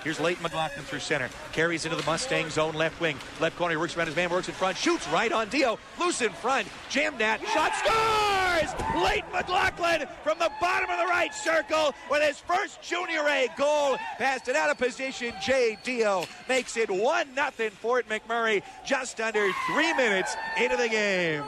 Here's Leighton McLachlan through center. Carries into the Mustang zone left wing. Left corner, he works around his man, works in front, shoots right on Dio. Loose in front, jammed at, shot, scores! Leighton McLachlan from the bottom of the right circle with his first Junior A goal. Passed it out of position, J. Dio makes it 1-0 Fort McMurray just under 3 minutes into the game.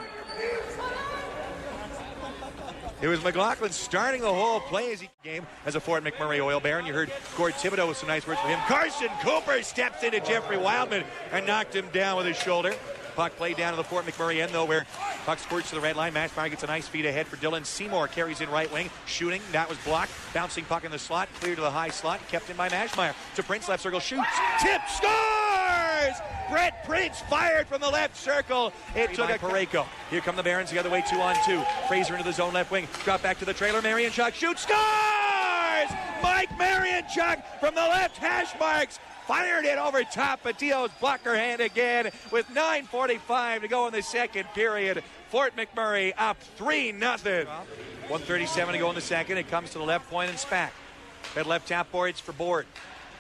It was McLaughlin starting the whole play as he game as a Fort McMurray oil baron. You heard Gord Thibodeau with some nice words for him. Carson Cooper steps into Jeffrey Wildman and knocked him down with his shoulder. Puck played down to the Fort McMurray end, though, where puck squirts to the red line. Maschmeyer gets a nice feed ahead for Dylan. Seymour carries in right wing, shooting. That was blocked. Bouncing puck in the slot, clear to the high slot, kept in by Maschmeyer. To Printz, left circle, shoots, tip, scores! Printz fired from the left circle. It took a Parayko. Here come the Barons the other way, 2-on-2. Fraser into the zone left wing. Drop back to the trailer. Marianchuk shoots, scores! Marianchuk from the left hash marks. Fired it over top, but Dio's blocker hand again with 9:45 to go in the second period. Fort McMurray up 3-0. 1:37 to go in the second. It comes to the left point and Spack. That left tap boards for Board.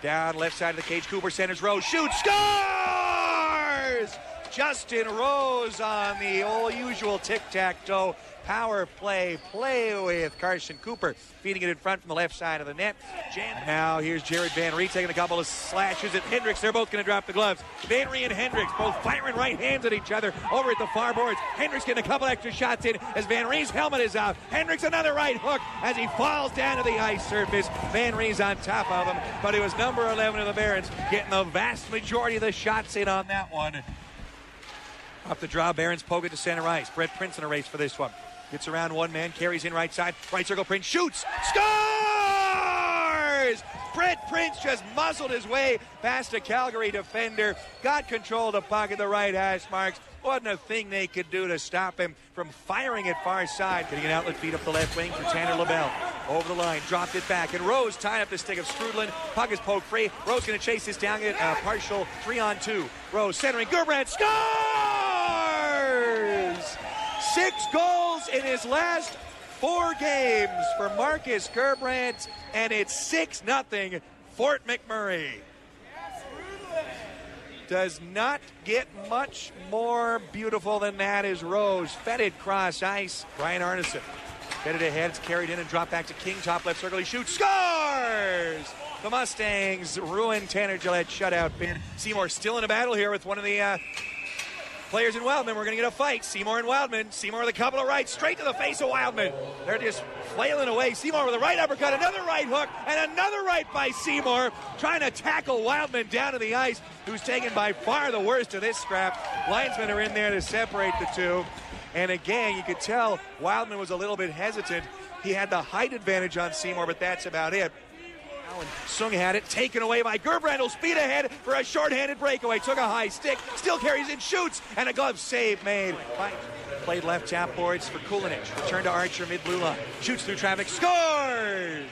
Down left side of the cage, Cooper centers Rose, shoots, scores! Justin Rose on the old usual tic-tac-toe power play with Carson Cooper, feeding it in front from the left side of the net. Now here's Jared Van Rie taking a couple of slashes at Hendricks. They're both going to drop the gloves. Van Rie and Hendricks both firing right hands at each other over at the far boards. Hendricks getting a couple extra shots in as Van Rie's helmet is out. Hendricks another right hook as he falls down to the ice surface. Van Rie's on top of him, but it was number 11 of the Barons getting the vast majority of the shots in on that one. Off the draw, Barons poke it to center ice. Brett Printz in a race for this one. Gets around one man, carries in right side. Right circle, Printz shoots, scores! Brett Printz just muzzled his way past a Calgary defender. Got control of the puck at the right hash marks. Wasn't a thing they could do to stop him from firing it far side. Getting an outlet feed up the left wing for Tanner Labelle. Over the line, dropped it back, and Rose tied up the stick of Strudlin. Puck is poked free. Rose going to chase this down, get a partial 3-on-2. Rose centering, Gerbrandt scores! 6 goals in his last 4 games for Markus Gerbrandt, and it's 6-0 Fort McMurray. Does not get much more beautiful than that as Rose fed it cross ice. Brian Arneson headed ahead, it's carried in and dropped back to King, top left circle, he shoots, scores! The Mustangs ruin Tanner Gillette shutout bid. Seymour still in a battle here with one of the players in Wildman. We're going to get a fight. Seymour and Wildman. Seymour with a couple of rights straight to the face of Wildman. They're just flailing away. Seymour with a right uppercut, another right hook, and another right by Seymour, trying to tackle Wildman down to the ice, who's taken by far the worst of this scrap. Linesmen are in there to separate the two. And again, you could tell Wildman was a little bit hesitant. He had the height advantage on Seymour, but that's about it. Sung had it taken away by Gerbrandt, who'll speed ahead for a shorthanded breakaway. Took a high stick, still carries in, shoots, and a glove save made. Played left tap boards for Kulynych. Return to Archer, mid blue line. Shoots through traffic, scores!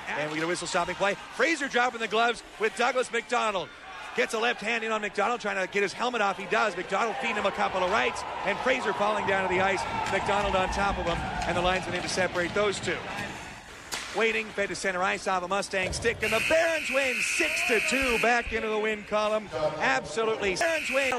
And we get a whistle stopping play. Fraser dropping the gloves with Douglas McDonald. Gets a left hand in on McDonald, trying to get his helmet off. He does. McDonald feeding him a couple of rights, and Fraser falling down to the ice. McDonald on top of him, and the linesman in to separate those two. Waiting, fed to center ice off a Mustang stick, and the Barons win 6-2 back into the win column. Absolutely. Barons win.